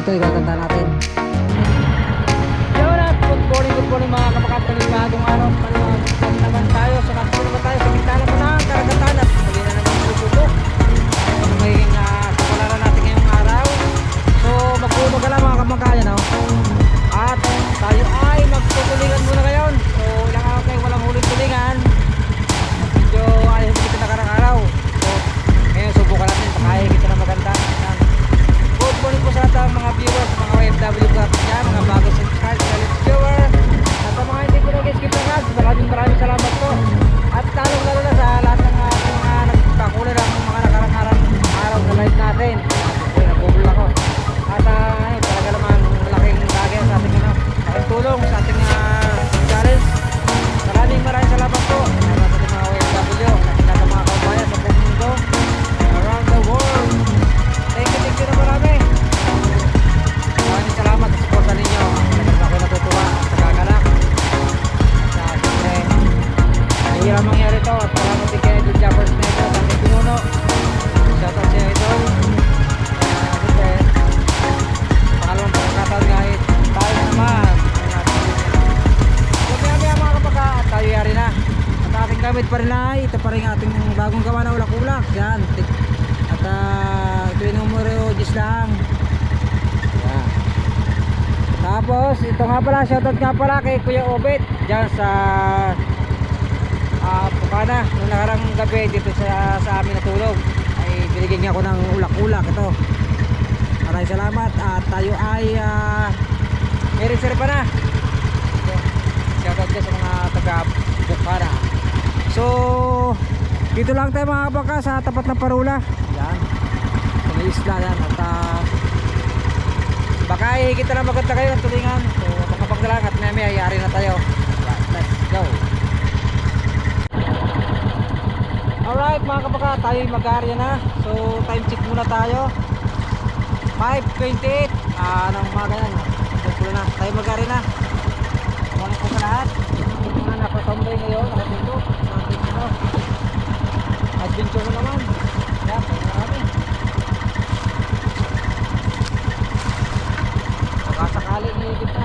ito igaganda natin. Good morning mga kapakatan, bagong araw pa naman tayo. So nandito naman tayo sa gitna naman ng karagatan at muli na naman susubok. Ano magiging kapalaran natin ngayong araw. So magpumagala mga kamagkaya, no? At tayo ay magtutulingan muna ngayon. So ilang araw kayo walang huling tulingan. Medyo ayaw hindi kita nakarang araw. So ngayon subukan natin, pakaya kita na maganda. Good morning po sa lahat ng mga viewers, mga OFW ko dyan, mga bago subscribe, channel viewer. At sa mga hindi po nag-skip na guys, maraming salamat po. At lalong lalo na sa lahat ng mga nagpakulay ng mga nakarang araw na live natin. Okay, nabubul ako. At talaga naman malaking bagay sa ating malaking tulong sa ating challenge. Maraming salamat po sa ating mga OFW, sa lahat ng mga kabayan sa buong mundo, around the world. Thank you na marami. Maraming salamat sa suporta ninyo. Talagang ako natutuwa sa kagalak. At siyempre, mahirap mangyari ito. At salamat din kay Idol Jappers na ito. At aking pinuno. Shoutout siya Idol. Siyempre, pangalawang pagkakataon kahit tayo na naman. So kaya mga kapaka, at tayo yari na. At ating gamit pa rin ay ito pa rin ating bagong gawa na ulak-ulak. Yan. At ito yung numero 10 lang. Yan. Tapos ito nga pala, shoutout nga pala kay Kuya Obet dyan sa Pukana. Noong nakarang gabi dito sa amin natulog ay binigyan niya ako ng ulak-ulak. Ito, maraming salamat. At tayo ay may reserva na. So, shoutout dyan sa mga taga Pukana. So dito lang tayo mga kabaka sa tapat ng Parula. Yan, sa may isla yan. At baka kita na maganda kayo ng tulingan. So makapag na lang at may ayari na tayo. Let's go. Alright mga kabaka, tayo mag-area na. So time check muna tayo, 5:28 ng umaga yan. Pula na, tayo mag-area na. Kumana po sa lahat mga nakatambay ngayon, nakatuto sa ating adventure na naman. Yan, marami. Sakali niligit na.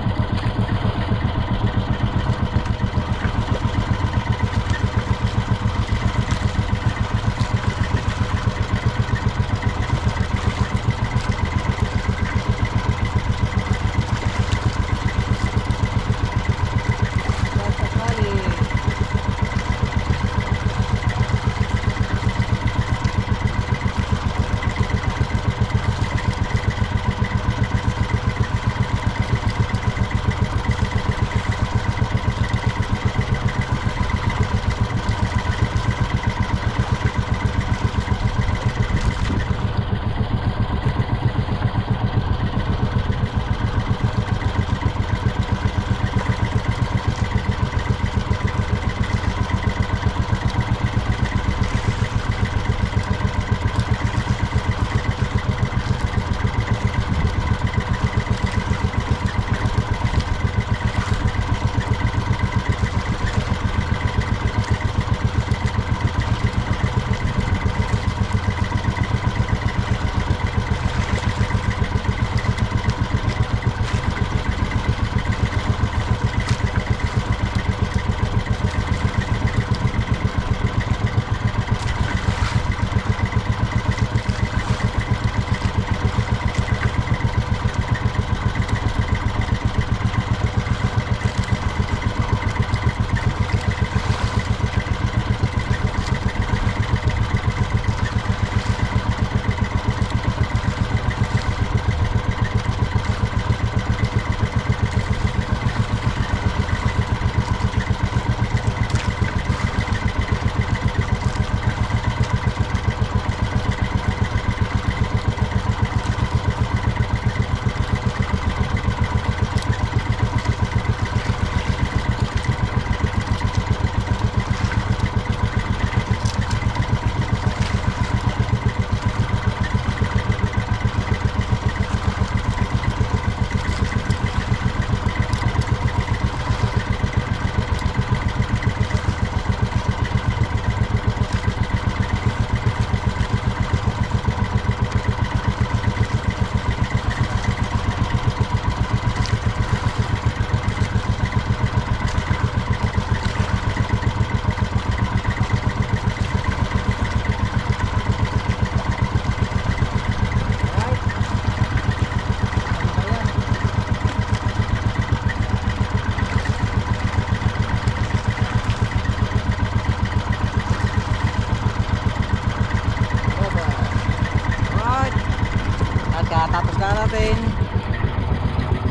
darating.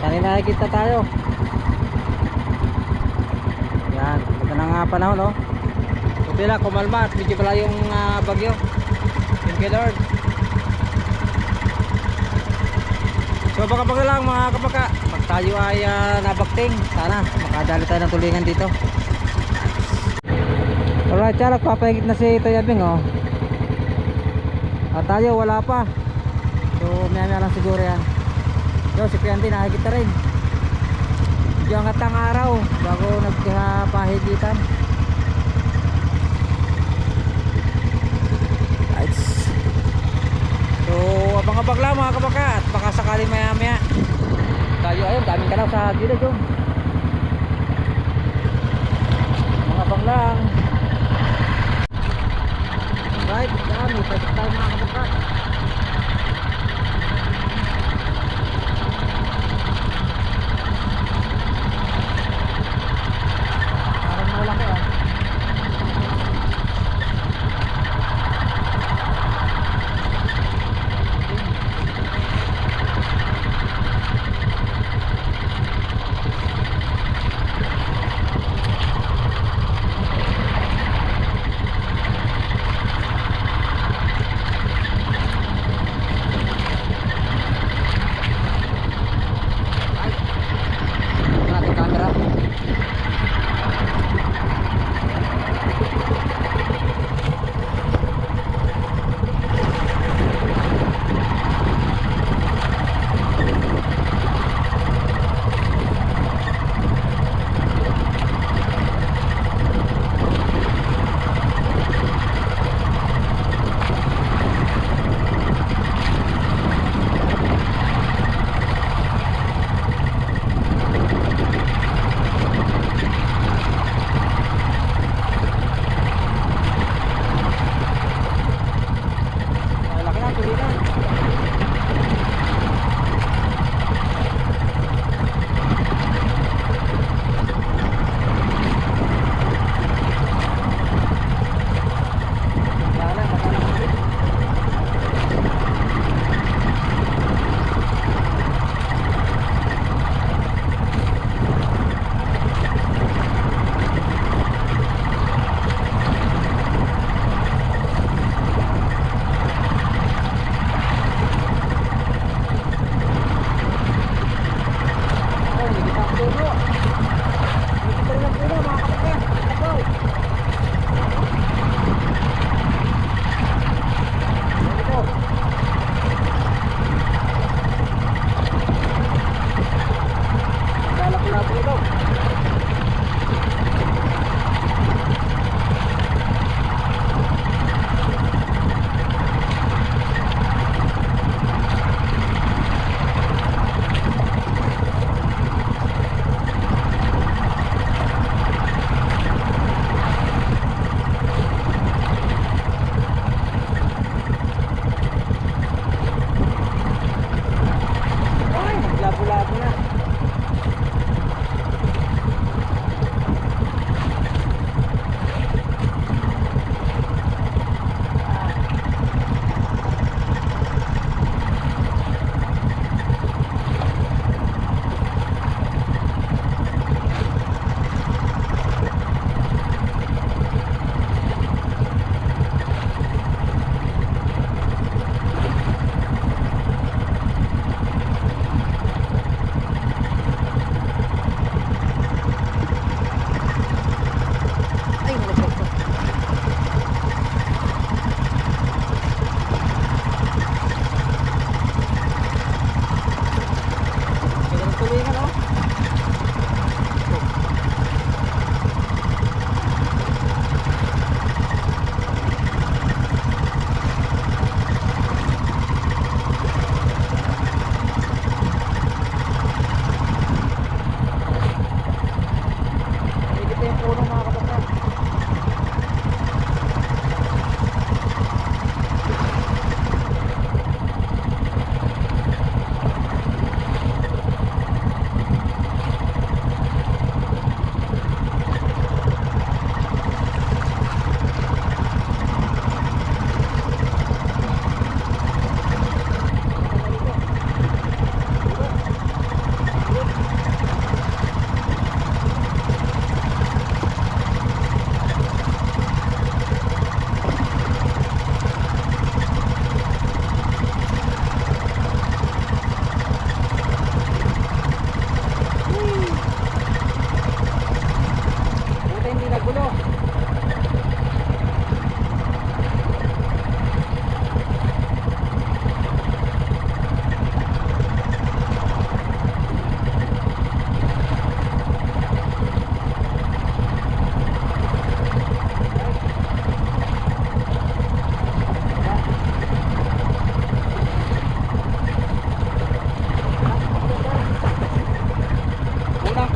Sana nakikita tayo. Yan, ito na nga panahon, no? Buti lang, kumalma at medyo pala yung bagyo. Thank you, Lord. So baka lang mga kapaka, pag tayo ay nabakting, sana makadali tayo ng tulingan dito. Alright, siya nagpapahigit na si Toy Abing, oh. At tayo wala pa. So maya lang siguro yan. So si Pianti nakikita rin. Medyo angat ang araw bago nagpahigitan. Right. So abang-abang lang mga kabaka. At baka sakali maya maya tayo ayun, daming kalaw sa gilid, oh. Abang-abang lang. Right, dami pwede tayo mga kabaka.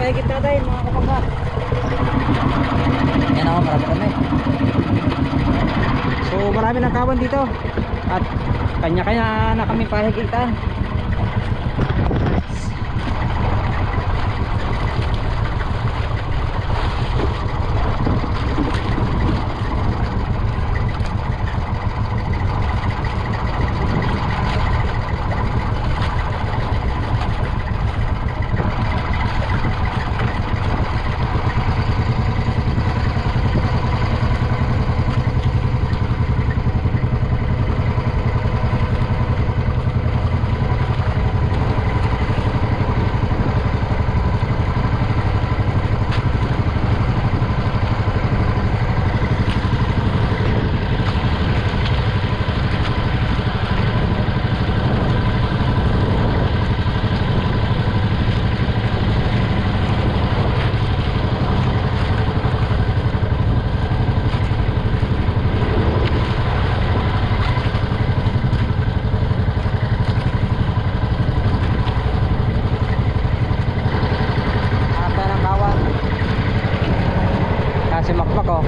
paligid natin mga kapangga. Yan ako, marami-rami. So marami ng kawan dito. At kanya-kanya na kami pahigitan. Si Makmak oh.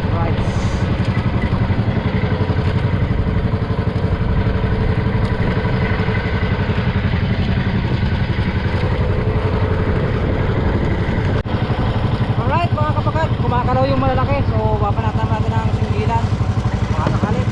Right. Alright mga kapatid, kumakalaw yung malalaki. So papanatan natin ang singgilan. Mga nakalit.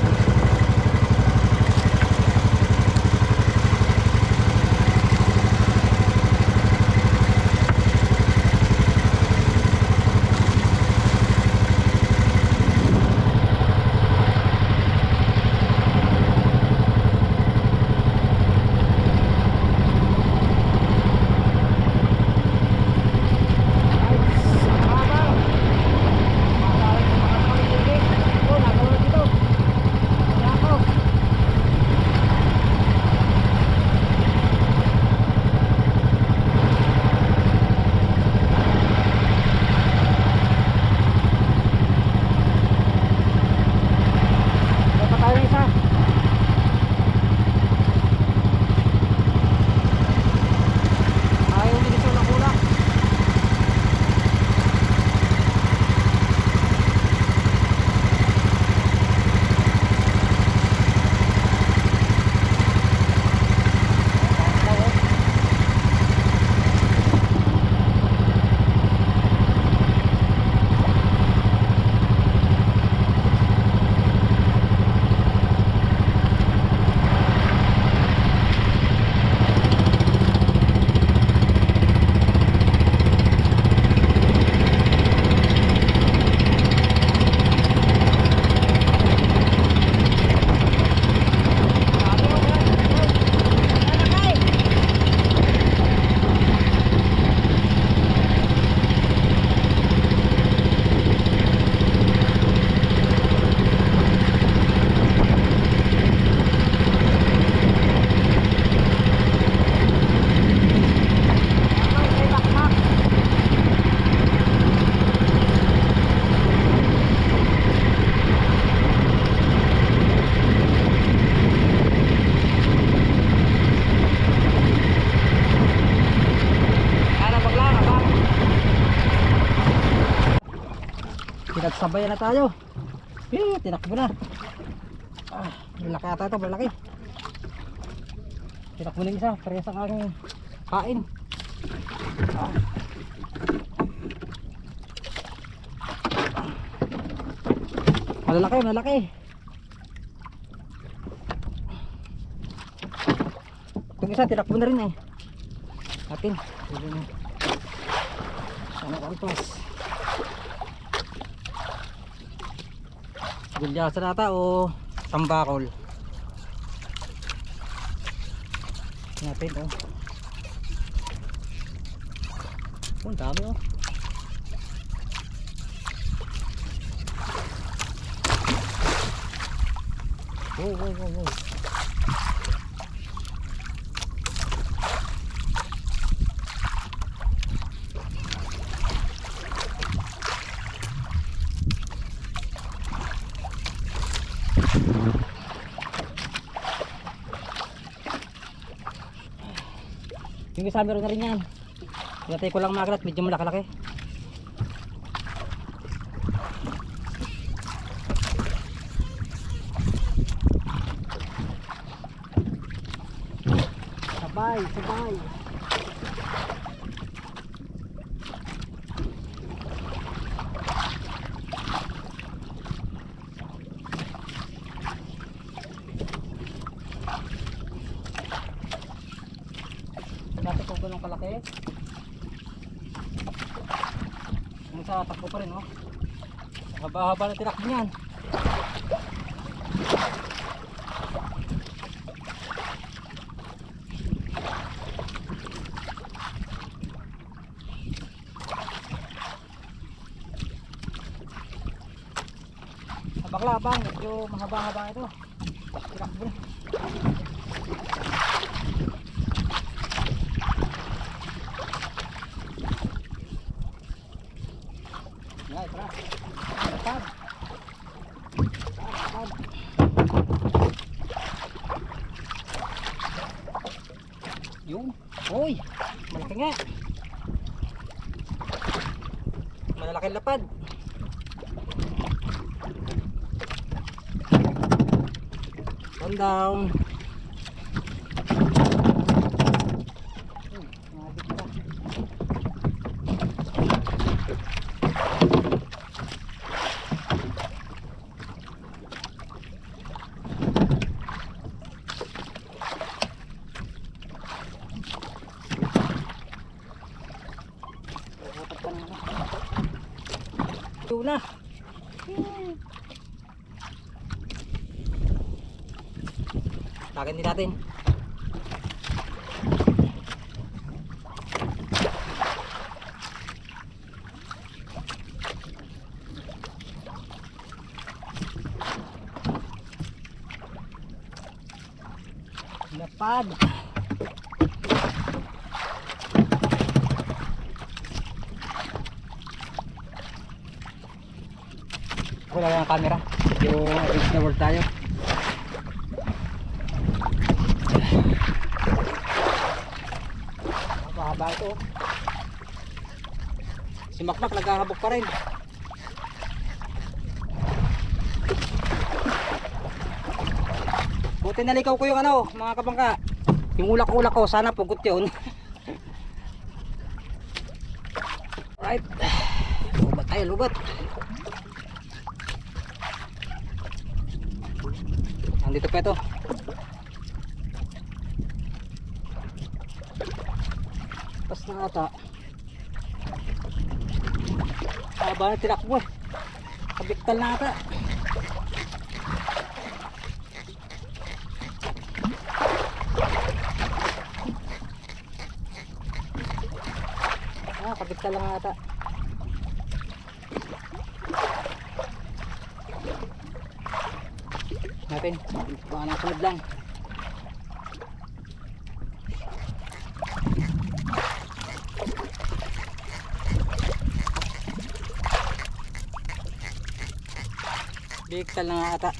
Pinagsabayan na tayo. Tinakbo na. Malaki ata ito, malaki. Tinakbo na isa, parehas ang aking kain. Malalaki, malaki. Itong isa, tinakbo na rin eh. Atin. Sana kalpas. Gulyasa nata o tambakol natin oh. Ang dami oh. Wow. Yung isa meron na rin yan. Pinatay ko lang mga kalat, medyo malaki-laki. Sabay, sabay. Dati kung ganun kalaki. Yung sa takbo pa rin, oh. Haba-haba na tinakbo niyan. Bakla-bang, medyo mahaba-haba ito. Tinakbo na. Yan, tara. Lapad. Lapad. Yung, uy, malaki nga. Malalaking lapad. Down down. Yun na. Takin din natin. Lapad. Wala lang ang camera. Yung against the world tayo. Haba ito. Si Makmak naghahabok pa rin. Buti nalikaw ko yung ano, mga kabangka. Yung ulak-ulak ko, sana pugot yun. Alright. Lubat tayo, lubat. Nandito pa ito. Pas na ata. Haba na tinakbo eh. Kabiktal na ata. Kabiktal lang ata. Natin, baka nasunod lang. Biktal na nga ata.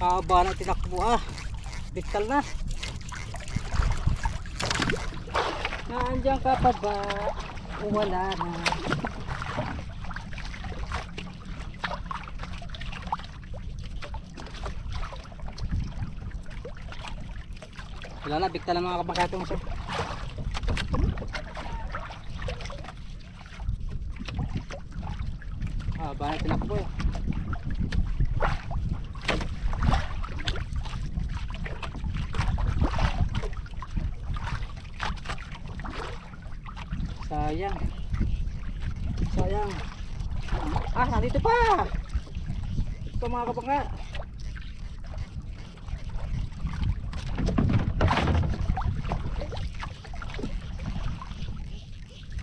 Haba na tinakbo ah. Biktal na. Nandiyan ka pa ba? O wala na? Wala na, biktal na mga kabangkatong siya. Haba na tinakbo eh. Sayang. Sayang. Ah, nandito pa. Ito mga kabangka.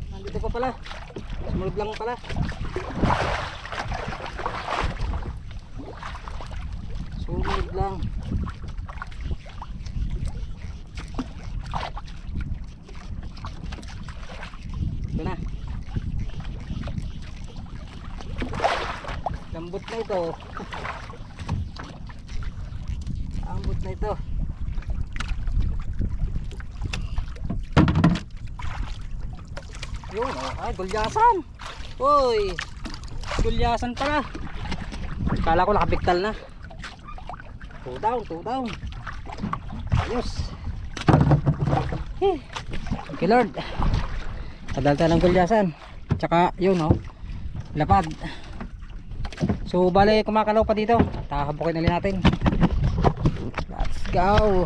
Nandito pa pala. Sumunod lang pala. Sumunod lang. Ito na. na ito. Ambot na ito. Yun, oh. Ay, gulyasan. Uy, gulyasan pala. Kala ko nakabiktal na. 2 down, 2 down. Ayos. Thank you Lord. Kadalta ng gulyasan. Tsaka yun, oh, lapad. So bale kumakalaw pa dito. Takabukin ulit natin. Let's go.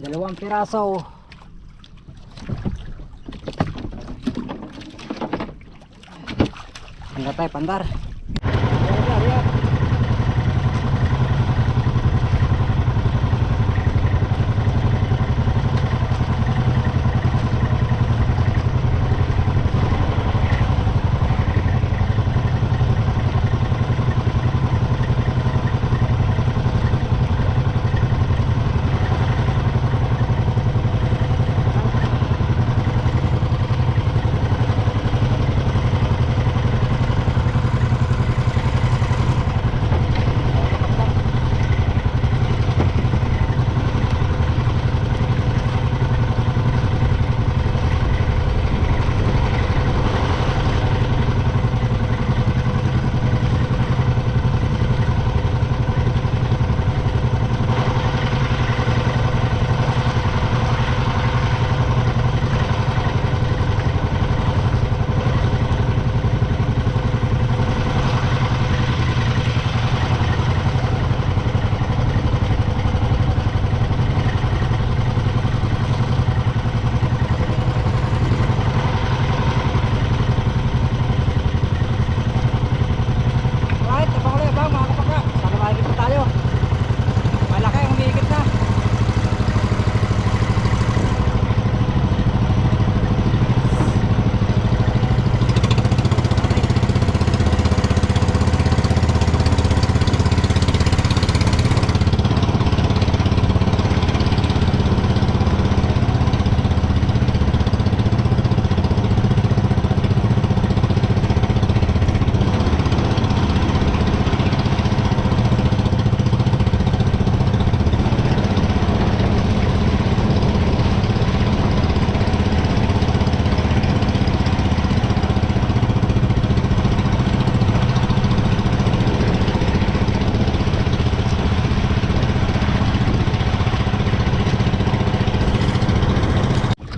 2 piraso. Hanggang tayo pandar.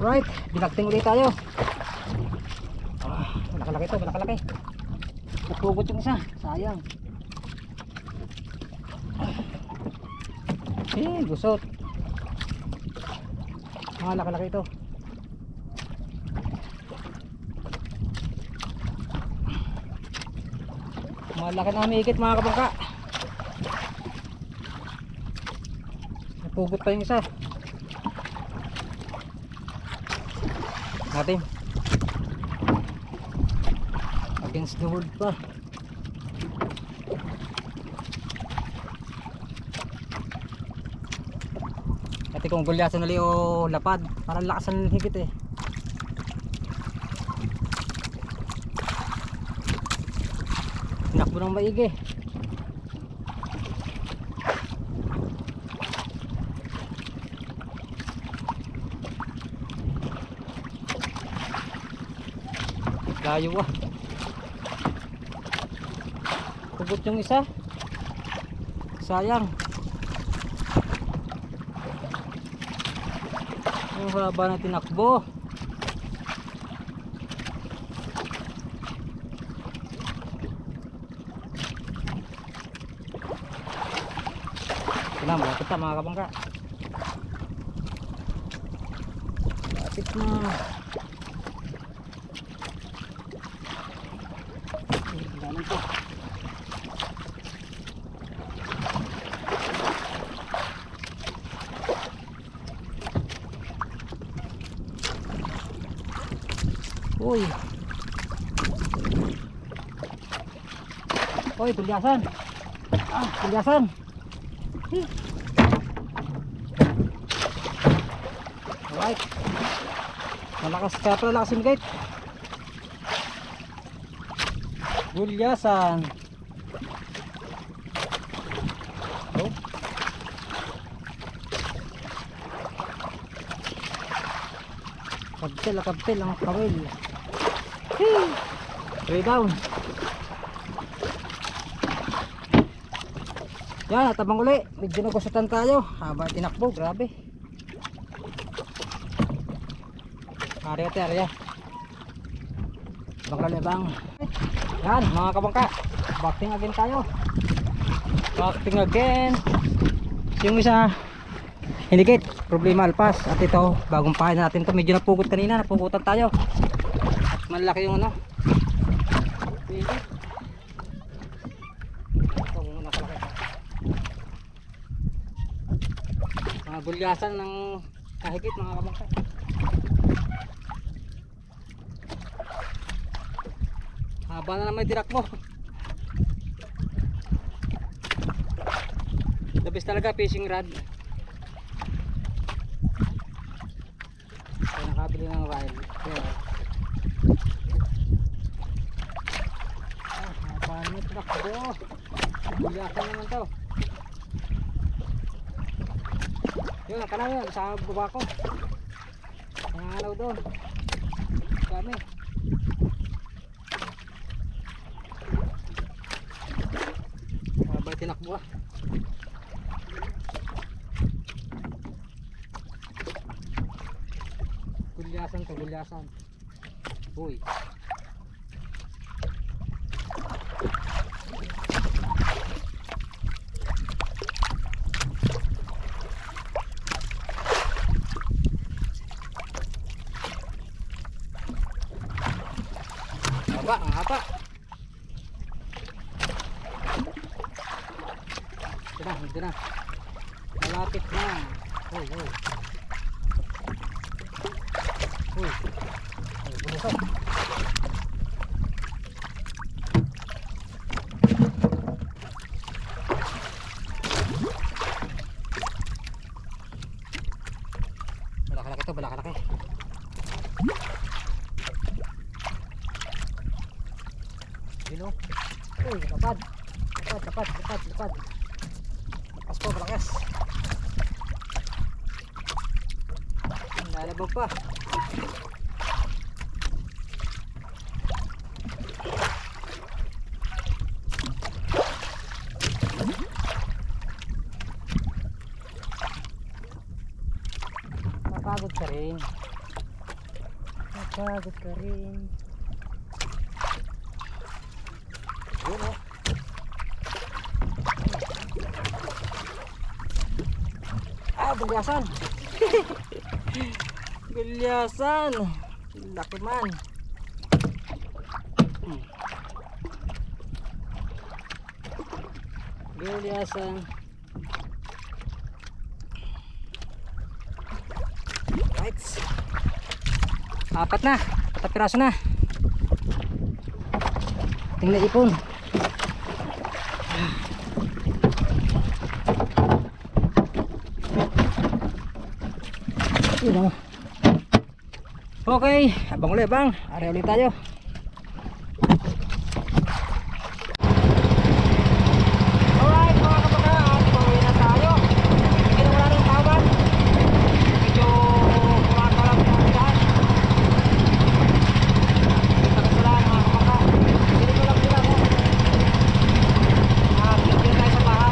Right, binagting ulit tayo. Malaki-laki ito, malaki-laki. Napugot yung isa, sayang. Gusot. Malaki-laki ito. Malaki na umikit mga kabangka. Napugot pa yung isa. Natin against the world pa. Ate kung gulyasan ulit o lapad, parang lakasan higit eh. Tinakbo ng maigi. Layo ah. Pugot yung isa. Sayang. Ang haba na tinakbo. Tingnan mo, kita mga kabangka. Lapit na. Uy. Uy, tulyasan. Tulyasan. Alright. Malakas ka pala, lakas yung gate. Tulyasan. Kaptil ang kawil. Hey! 3 down. Yan, natabang uli. Medyo nagusutan tayo. Haba tinakbo, grabe. Area. Bangkali bang. Yan, mga kabangka. Backing again tayo. Backing again. Yung isa, hindikit. Problema alpas. At ito, bagong pahay natin to. Medyo napugot kanina. Napugutan tayo. At malaki yung ano. Mga gulyasan ng kahigit mga kabangka. Haba na naman tirak mo. The best talaga fishing rod. Kaya nakabili ng rod. Haba na tirak mo. Gulyasan naman to. Yun, nakalaw yun sa baba ko. Nangalaw doon. Kami. Habang tinakbo ah. Gulyasan. Uy. Ang haba. Ito na. Malapit na. Uy. Bulusok. Balaki-laki to, balaki-laki. Sino? Uy, lapad. Lakas po, malakas. Lalabog pa. Napagod ka rin. Yun o. Gulyasan. Gulyasan. Laki man. Gulyasan. Right. 4 piraso na. Tingnan ipon. Yun o. Okay, abang ulit bang. Ari ulit tayo. Alright mga kapaka, at pauwi na tayo. Hindi na wala ng tawag. Medyo kumakalam ng daan. Tagasalaan mga kapaka. Hindi ko lang sila mo. Hindi tayo sa bahay.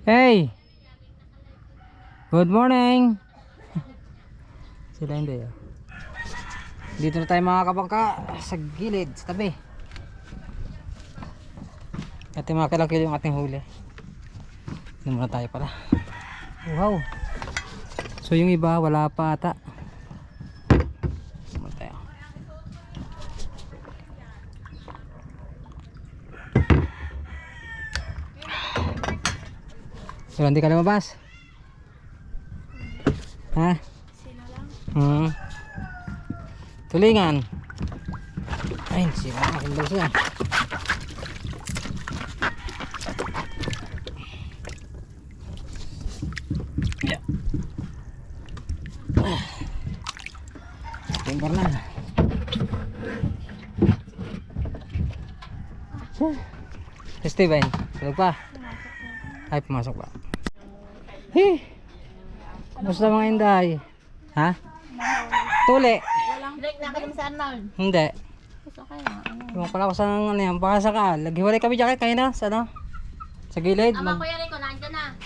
Hey! Good morning! Sila hindi ah. Dito na tayo mga kabangka sa gilid, sa tabi. Ating mga kilangkil yung ating huli. Hindi muna tayo pala. Wow! So yung iba wala pa ata. Muna tayo. So hindi ka lumabas? Ha? Sino lang? Tulingan. Ay, sila ang aking bulsa. Tingkor na. Steven, tulog pa? Ay, pumasok pa. Hey! Kamusta mga inday? Ha? Tuli? Walang break na kayo sa Arnold. Hindi. Gusto kayo. Yung pala ko sa ano yan, baka sakal. Naghiwalay kami jacket kayo na sa ano? Sa gilid. Ama Kuya Rico, nandiyan na.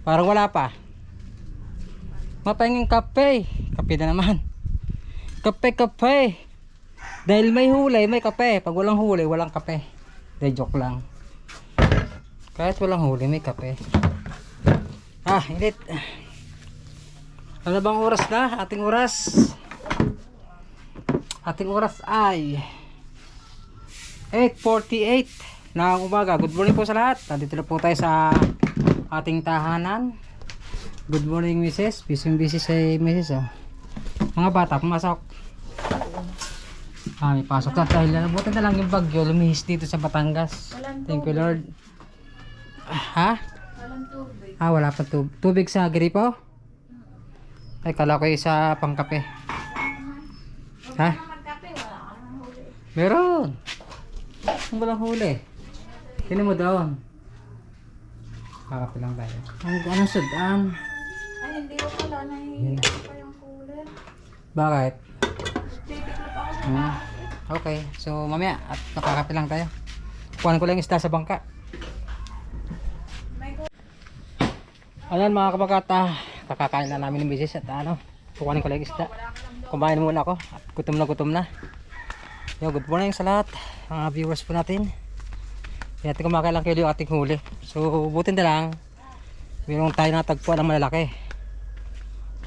Parang wala pa. Mapahinging kape. Kape na naman. Kape. Dahil may huli, may kape. Pag walang huli, walang kape. Dahil joke lang. Kahit walang huli, may kape. Ah, init. Ano bang oras na? Ating oras ay 8:48 na umaga. Good morning po sa lahat. Nandito na po tayo sa ating tahanan. Good morning, Mrs. Busy si Mrs. Oh. Mga bata, pumasok. May pasok na dahil nabutan na lang yung bagyo. Lumihis dito sa Batangas. Thank you, Lord. Ha? Walang tubig. Wala pa tubig sa gripo? Ay, kala ko yung sa pangkape. Ha? Magkape, wala ka nang huli. Meron. Ang walang huli. Tinan mo doon. Kakape lang tayo. Anong sudan? Ay, hindi ko pala nahihilig pa yung cooler. Bakit? Titiklop ako sa Okay. So, mamaya at nakakape lang tayo. Kuhanin ko lang yung isda sa bangka. Ayan mga kabagata, kakakain na namin ng bisis at kukuhanin ko lang yung isda. Kumain muna ako at gutom na. Yo, good morning sa lahat mga viewers po natin. Kaya natin kumakailang kilo yung ating huli. So butin na lang, mayroon tayo natagpuan ng malalaki.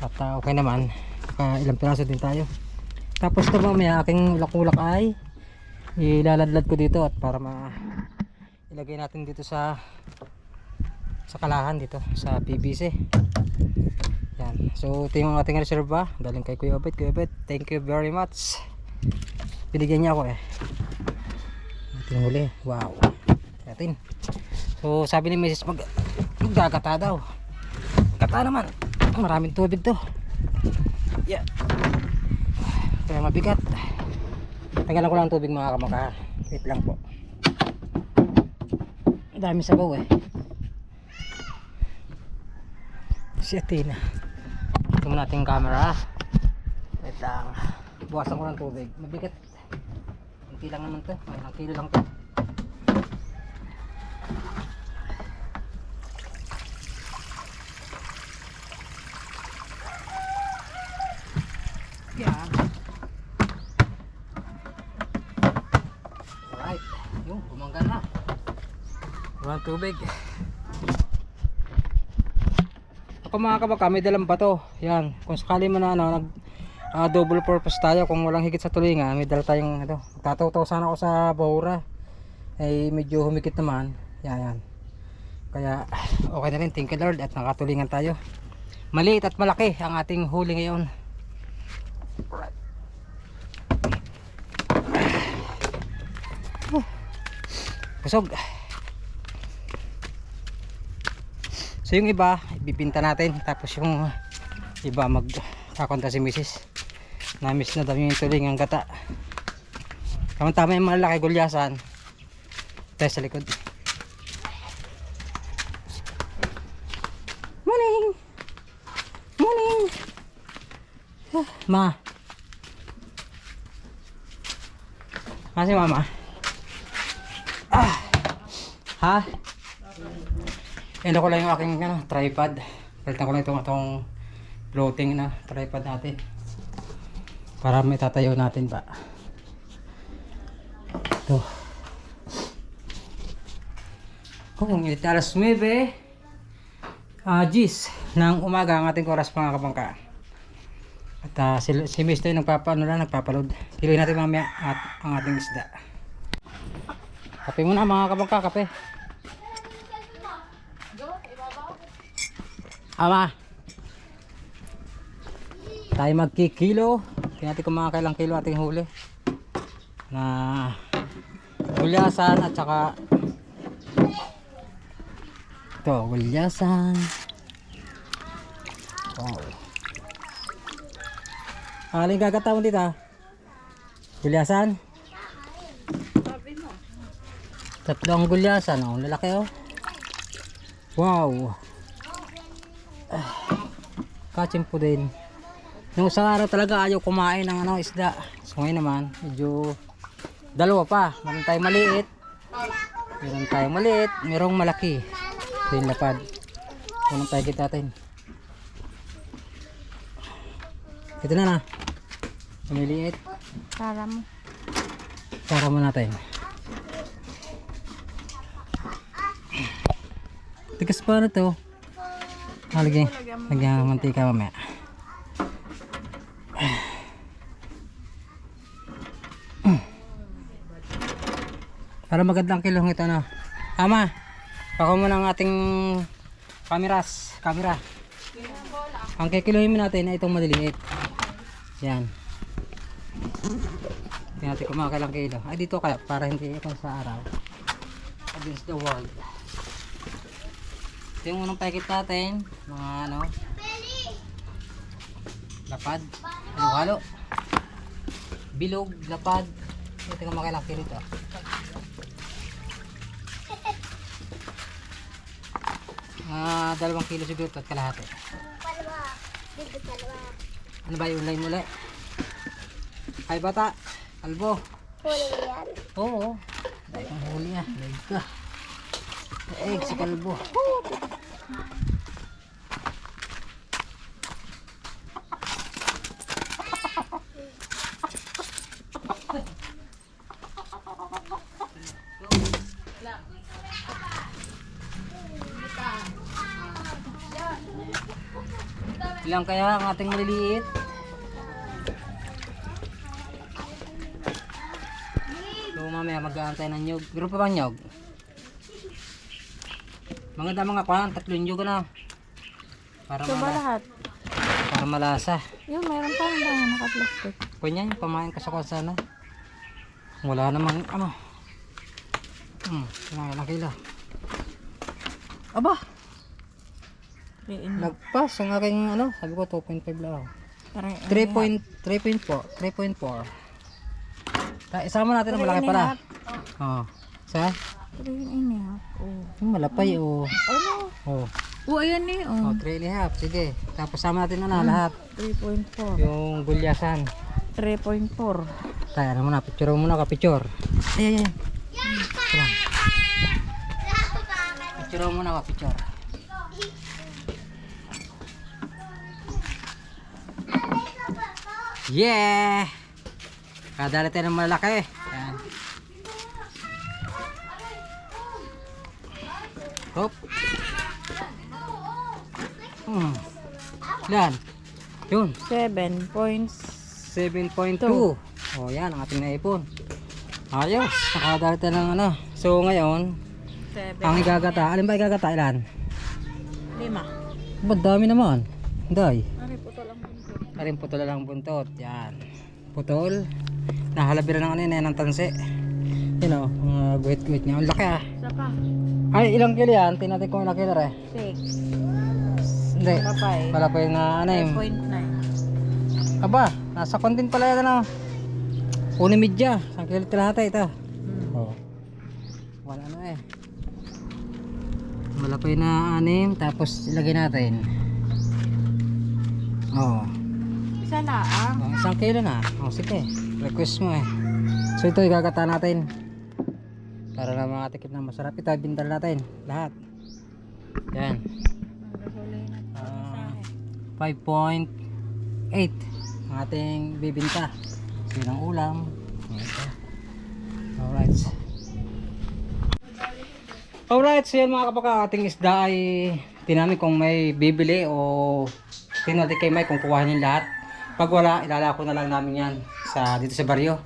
At okay naman, ilang piraso din tayo. Tapos ito mamaya aking ulak-ulak ay ilaladlad ko dito at para ilagay natin dito sa kalahan dito sa PVC. Yan. So ito yung ating reserva galing kay Kuya Obet. Thank you very much. Binigyan niya ako ating huli. Wow. Atin. So sabi ni Mrs. maggagata daw. Gata naman. Maraming tubig to. Yeah. Kaya mabigat. Tagalan ko lang tubig mga kamaka. Wait lang po. Dami sabaw si Athena. Ito muna natin camera. Wait lang. Buwasan ko ng tubig. Mabigat. Kunti lang naman to. Ilang kilo lang to. Yan. Alright. Yung bumangga na. Walang tubig. Ako mga kabaka, may dalang bato. Yan, kung sakali man double purpose tayo, kung walang higit sa tulingan, may dala tayong Tataw-taw sana ako sa bahura. Ay medyo humikit naman. Yan. Kaya okay na rin, thank you Lord at nakatulingan tayo. Maliit at malaki ang ating huli ngayon. Busog. So yung iba, ibibinta natin. Tapos yung iba magkakonta si Mrs. Na-miss na daw yung tuling ang gata. Tama-tama yung malaki gulyasan. Tayo sa likod. Morning! Ma. Kasi mama. Ha? Endo ko lang yung aking tripod. Palitan ko lang itong floating na tripod natin. Para may tatayo natin ba. Ito. Kung init na alas 9 Gis ng umaga ang ating oras mga kabangka. At si Mr. nagpapaload. Piluin natin mamaya at ang ating isda. Kape muna mga kabangka, kape. Ama. Tayo magkikilo. Tingnan natin kung mga kailang kilo ating huli. Na gulyasan at saka ito, gulyasan. Wow. Aling gagataw dito. Gulyasan. Sabi mo. Tatlong gulyasan, oh, lalaki oh. Wow. Kachimpo din. Nung isang araw talaga ayaw kumain ng ano, isda. So ngayon naman, medyo dalawa pa. Meron tayong maliit. Meron tayong maliit. Merong malaki. Ito yung lapad. Unang paigit natin. Ito na na. Maliit. Para mo. Para mo natin. Tigas pa na to. Lagyan ng mantika mamaya. Para magandang kilong ito na. Ama, pako mo ng ating camera. Ang kikiluhin mo natin ay itong maliliit. Yan. Tingnan natin kung mga kailang kilo. Ay dito kaya para hindi ito sa araw. Against the wall. Ito yung unang paikit natin. Mga ano. Lapad. Halo-halo. Bilog, lapad. Ito yung mga kailang kilo ito. Dalawang kilo siguro at kalahati. Ano ba yung ulay muli? Ay bata, kalbo. Huli yan. Oo. Dahil kang huli ah. Dahil ka. Daig si kalbo. Ilang kaya ang ating maliliit? So mamaya mag-aantay ng nyug. Meron pa bang nyug? Maganda mga pan, 3 nyug na. Para lahat. Para malasa. Yung meron pa rin tayo naka-plastic. Kanya yung pamain ka sa sana. Wala namang ano. Kumain na kila. Aba! Lagpas ang aking ano, sabi ko 2.5 lang. 3.4. Isama natin ang malaki pala. Oh. Sa? 3.5. Oh. Malapay oh. Ano? Oh. Oh, ayan eh. Oh, Oh. 3.5. Sige. Tapos sama natin na lahat. 3.4. Yung gulyasan. 3.4. Tayo ano muna, picture muna ka, picture. Ay. Lang. Picture muna ka, picture. Yeah! Kadali tayo ng malaki. Yan. Hop. Yan. Yun. 7.2. 7.2. Oh, yan ang ating naipon. Ayos. Nakadali tayo ng ano. So, ngayon, 7. ang igagata. Alin ba igagata? Ilan? 5. Ba't dami naman? Day. Ano po to lang po? Karin putol lang buntot. Yan. Putol. Nahalabira ng ano yun, ng tanse. Yun o, mga guhit-guhit niya. Ang laki ah. Saka. Ay, ilang kilo yan? Tingnan natin kung ilang kilo eh. 6. Hindi. Malapay. Malapay na ano yun. 5.9. Aba, nasa content pala yan ano. Una midya. Ang kilo tilahata ito. Oh. Wala ano eh. Malapay na anim. Tapos ilagay natin. Oh. Isa na ang. Oh, 1 kilo na. Oh, sige. Request mo eh. So ito igagata natin. Para na mga tikip na masarap. Ito bintal natin. Lahat. Yan. 5.8 ang ating bibinta. So yun ang ulam. Alright. Alright. So yan mga kapaka. Ating isda ay tinami kung may bibili o tinali kay Mike kung kukuha niyo lahat. Pag wala, ilalako na lang namin yan dito sa baryo.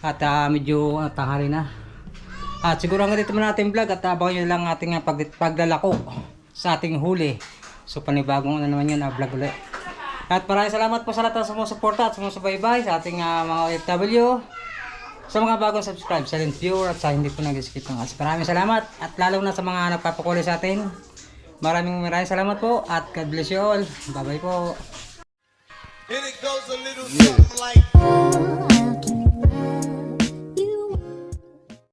At medyo tanghali na. At siguro hanggang dito muna natin vlog at abangan nyo lang ating paglalako sa ating huli. So panibagong ano naman yun, vlog ulit. At maraming salamat po sa lahat ng sumusuporta at sumusubaybay sa ating mga OFW. Sa mga bagong subscribe, silent viewer at sa hindi po nag-skip ng ads. Maraming salamat at lalo na sa mga nagpapakuli sa atin. Maraming salamat po at God bless you all. Bye bye po. And it goes a little something like